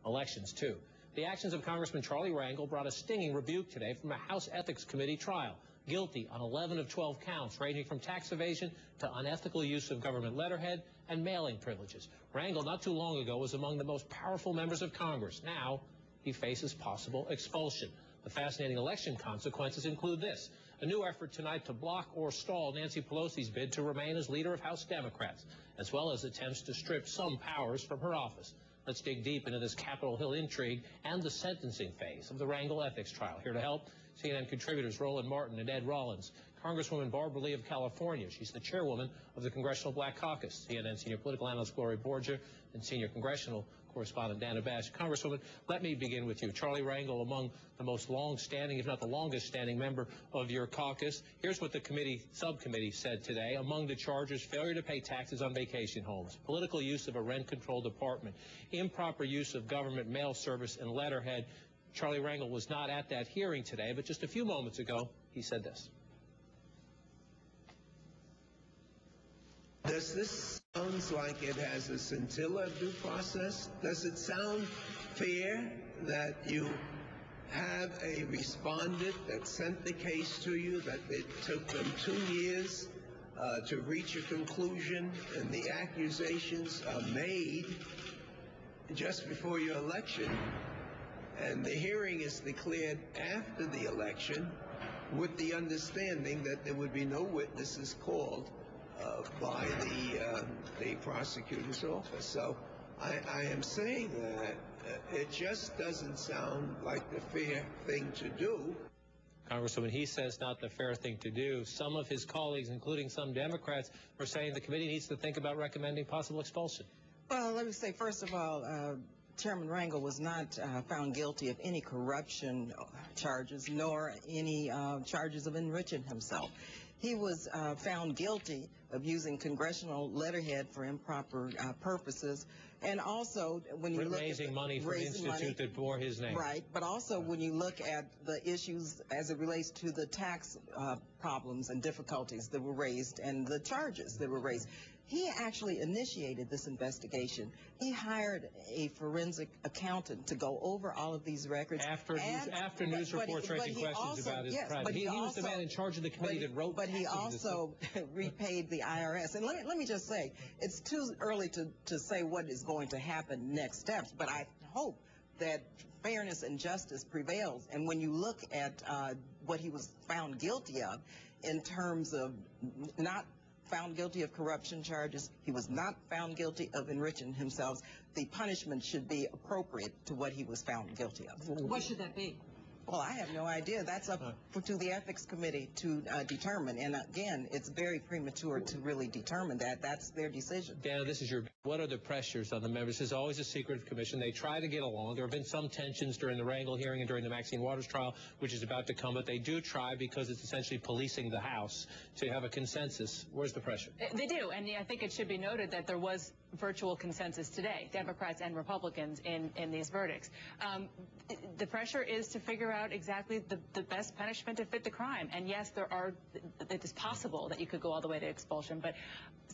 elections, too. The actions of Congressman Charlie Rangel brought a stinging rebuke today from a House Ethics Committee trial. Guilty on 11 of 12 counts, ranging from tax evasion to unethical use of government letterhead and mailing privileges. Rangel, not too long ago, was among the most powerful members of Congress. Now, he faces possible expulsion. The fascinating election consequences include this: a new effort tonight to block or stall Nancy Pelosi's bid to remain as leader of House Democrats, as well as attempts to strip some powers from her office. Let's dig deep into this Capitol Hill intrigue and the sentencing phase of the Rangel ethics trial. Here to help, CNN contributors Roland Martin and Ed Rollins. Congresswoman Barbara Lee of California. She's the chairwoman of the Congressional Black Caucus. CNN senior political analyst Gloria Borger and senior congressional correspondent Dana Bash. Congresswoman, let me begin with you. Charlie Rangel, among the most long-standing, if not the longest-standing member of your caucus. Here's what the subcommittee said today. Among the charges, failure to pay taxes on vacation homes, political use of a rent-controlled apartment, improper use of government mail service and letterhead. Charlie Rangel was not at that hearing today, but just a few moments ago, he said this. Does this sound like it has a scintilla of due process? Does it sound fair that you have a respondent that sent the case to you, that it took them 2 years to reach a conclusion, and the accusations are made just before your election, and the hearing is declared after the election with the understanding that there would be no witnesses called by the prosecutor's office? So I am saying that it just doesn't sound like the fair thing to do. Congresswoman, he says not the fair thing to do. Some of his colleagues, including some Democrats, are saying the committee needs to think about recommending possible expulsion. Well, let me say, first of all, Chairman Rangel was not found guilty of any corruption charges, nor any charges of enriching himself. He was found guilty of using congressional letterhead for improper purposes, and also when you look at raising money for an institute that bore his name. Right, but also when you look at the issues as it relates to the tax problems and difficulties that were raised and the charges that were raised. He actually initiated this investigation. He hired a forensic accountant to go over all of these records. After news reports raising questions about his private. He was the man in charge of the committee that wrote. But he also repaid the IRS. And let me just say, it's too early to say what is going to happen next steps, but I hope that fairness and justice prevails. And when you look at what he was found guilty of in terms of not found guilty of corruption charges, he was not found guilty of enriching himself, the punishment should be appropriate to what he was found guilty of. What should that be? Well, I have no idea. That's up to the Ethics Committee to determine. And again, it's very premature to really determine that. That's their decision. Dana, what are the pressures on the members? This is always a secret commission. They try to get along. There have been some tensions during the Rangel hearing and during the Maxine Waters trial, which is about to come, but they do try, because it's essentially policing the House, to have a consensus. Where's the pressure? They do, and I think it should be noted that there was virtual consensus today, Democrats and Republicans, in these verdicts. The pressure is to figure out exactly the best punishment to fit the crime. And yes, it is possible that you could go all the way to expulsion, but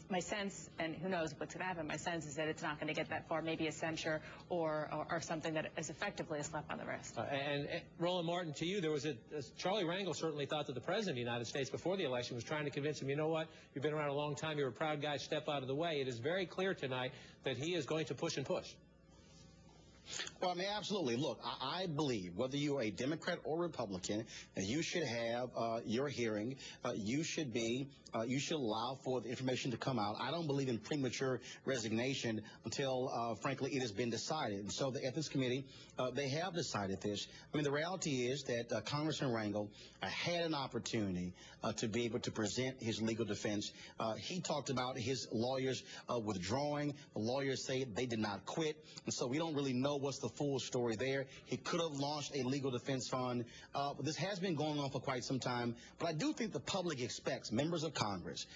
my sense, and who knows what's going to happen, my sense is that it's not going to get that far, maybe a censure or something that is effectively a slap on the wrist. And Roland Martin, to you, Charlie Rangel certainly thought that the President of the United States before the election was trying to convince him, you know what, you've been around a long time, you're a proud guy, step out of the way. It is very clear tonight that he is going to push and push. Well, I mean, absolutely. Look, I believe whether you're a Democrat or Republican, you should have your hearing. You should allow for the information to come out. I don't believe in premature resignation until, frankly, it has been decided. And so the Ethics Committee, they have decided this. I mean, the reality is that Congressman Rangel had an opportunity to be able to present his legal defense. He talked about his lawyers withdrawing. The lawyers say they did not quit. And so we don't really know what's the full story there. He could have launched a legal defense fund. But this has been going on for quite some time. But I do think the public expects members of Congress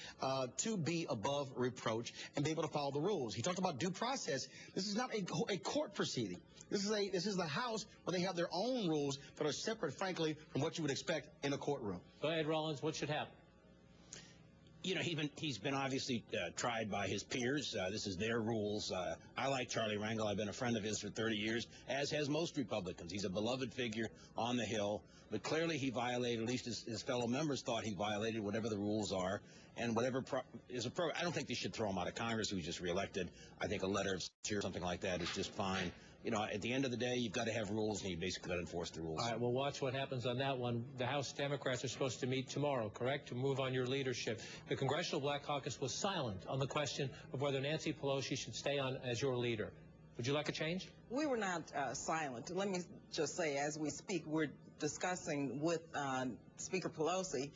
to be above reproach and be able to follow the rules. He talked about due process. This is not a court proceeding. This is the House where they have their own rules that are separate, frankly, from what you would expect in a courtroom. Go ahead, Rollins. What should happen? You know, he's been obviously tried by his peers. This is their rules. I like Charlie Rangel. I've been a friend of his for 30 years, as has most Republicans. He's a beloved figure on the Hill, but clearly he violated, at least his fellow members thought he violated whatever the rules are, and whatever is appropriate. I don't think they should throw him out of Congress. He was just reelected. I think a letter of or something like that is just fine. You know, at the end of the day, you've got to have rules, and you basically got to enforce the rules. All right, we'll watch what happens on that one. The House Democrats are supposed to meet tomorrow, correct, to move on your leadership. The Congressional Black Caucus was silent on the question of whether Nancy Pelosi should stay on as your leader. Would you like a change? We were not silent. Let me just say, as we speak, we're discussing with Speaker Pelosi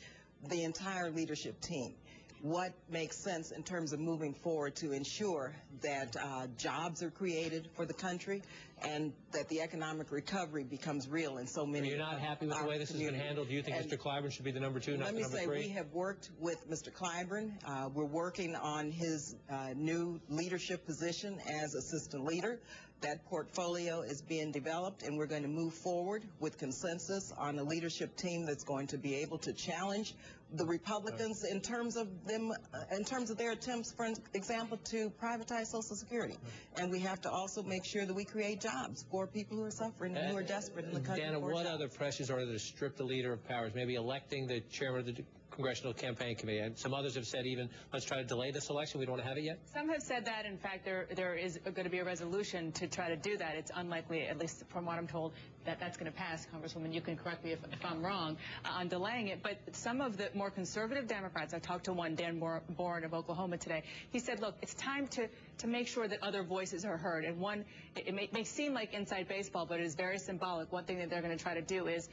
the entire leadership team. What makes sense in terms of moving forward to ensure that jobs are created for the country and that the economic recovery becomes real in so many. You're not happy with the way this has been handled? Do you think Mr. Clyburn should be the number 2, not the number 3? Let me say, we have worked with Mr. Clyburn. We're working on his new leadership position as assistant leader. That portfolio is being developed, and we're going to move forward with consensus on a leadership team that's going to be able to challenge the Republicans in terms of them, in terms of their attempts, for example, to privatize Social Security. And we have to also make sure that we create jobs for people who are suffering and who are desperate in the country. Dana, what jobs. other pressures are there to strip the leader of powers? Maybe electing the chairman of the Congressional Campaign Committee. And some others have said even, let's try to delay this election. We don't want to have it yet. Some have said that. In fact, there is going to be a resolution to try to do that. It's unlikely, at least from what I'm told, that that's going to pass. Congresswoman, you can correct me if I'm wrong on delaying it. But some of the more conservative Democrats, I talked to one, Dan Boren of Oklahoma today, he said, look, it's time to make sure that other voices are heard. And one, it may seem like inside baseball, but it is very symbolic. One thing that they're going to try to do is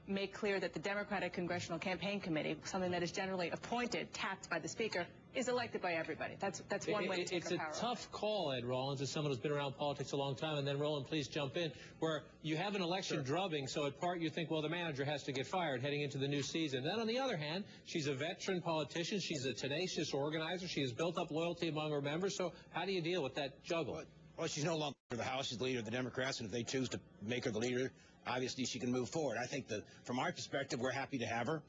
make clear that the Democratic Congressional Campaign Committee, something that is generally appointed, tapped by the Speaker, is elected by everybody. That's one way to take It's a tough call, Ed Rollins, as someone who's been around politics a long time. And then, Roland, please jump in, where you have an election drubbing, so at part you think, well, the manager has to get fired heading into the new season. Then, on the other hand, she's a veteran politician. She's a tenacious organizer. She has built up loyalty among her members. So how do you deal with that juggle? Well, she's no longer the House. She's the leader of the Democrats, and if they choose to make her the leader, obviously she can move forward. I think that from our perspective, we're happy to have her.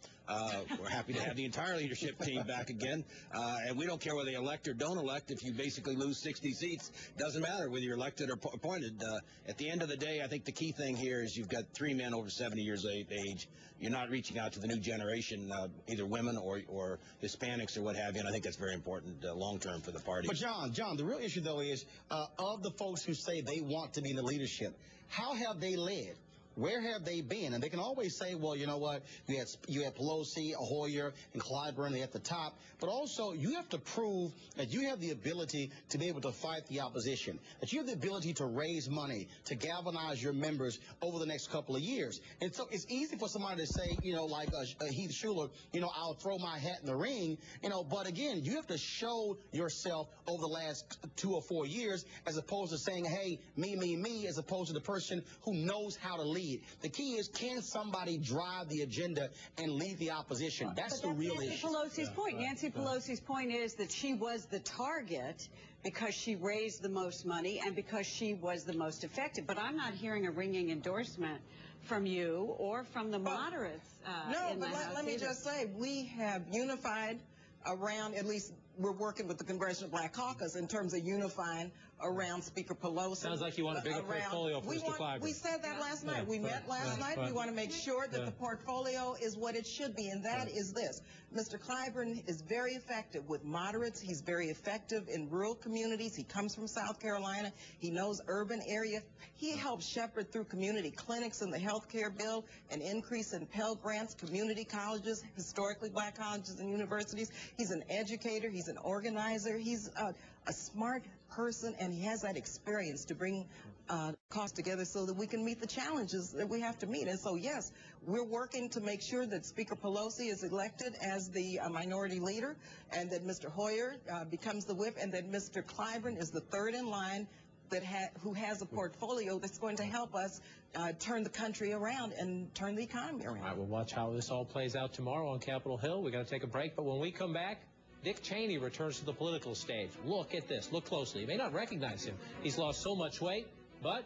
We're happy to have the entire leadership team back again. And we don't care whether they elect or don't elect. If you basically lose 60 seats, doesn't matter whether you're elected or appointed. At the end of the day, I think the key thing here is you've got 3 men over 70 years of age. You're not reaching out to the new generation, either women or Hispanics or what have you. And I think that's very important long-term for the party. But, John, the real issue, though, is of the folks who say they want to be in the leadership, how have they led? Where have they been? And they can always say, well, you know what, you had Pelosi, Hoyer, and Clyburn at the top. But also, you have to prove that you have the ability to be able to fight the opposition, that you have the ability to raise money, to galvanize your members over the next couple of years. And so it's easy for somebody to say, you know, like Heath Shuler, you know, I'll throw my hat in the ring, you know, but again, you have to show yourself over the last 2 or 4 years, as opposed to saying, hey, me, as opposed to the person who knows how to lead. The key is, can somebody drive the agenda and lead the opposition? That's the real issue. Pelosi's point. Nancy Pelosi's point is that she was the target because she raised the most money and because she was the most effective. But I'm not hearing a ringing endorsement from you or from the moderates. No, but let me just say, we have unified around, at least we're working with the Congressional Black Caucus in terms of unifying around Speaker Pelosi. Sounds like you want a bigger portfolio for Mr. Clyburn. We said that last night. We met last night. We want to make sure that the portfolio is what it should be, and that is this. Mr. Clyburn is very effective with moderates. He's very effective in rural communities. He comes from South Carolina. He knows urban area. He helped shepherd through community clinics in the health care bill, an increase in Pell Grants, community colleges, historically black colleges and universities. He's an educator. He's an organizer. He's a smart person, and he has that experience to bring costs together so that we can meet the challenges that we have to meet. And so, yes, we're working to make sure that Speaker Pelosi is elected as the minority leader, and that Mr. Hoyer becomes the whip, and that Mr. Clyburn is the third in line who has a portfolio that's going to help us turn the country around and turn the economy around. All right, we'll watch how this all plays out tomorrow on Capitol Hill. We got to take a break, but when we come back, Dick Cheney returns to the political stage. Look at this. Look closely. You may not recognize him. He's lost so much weight, but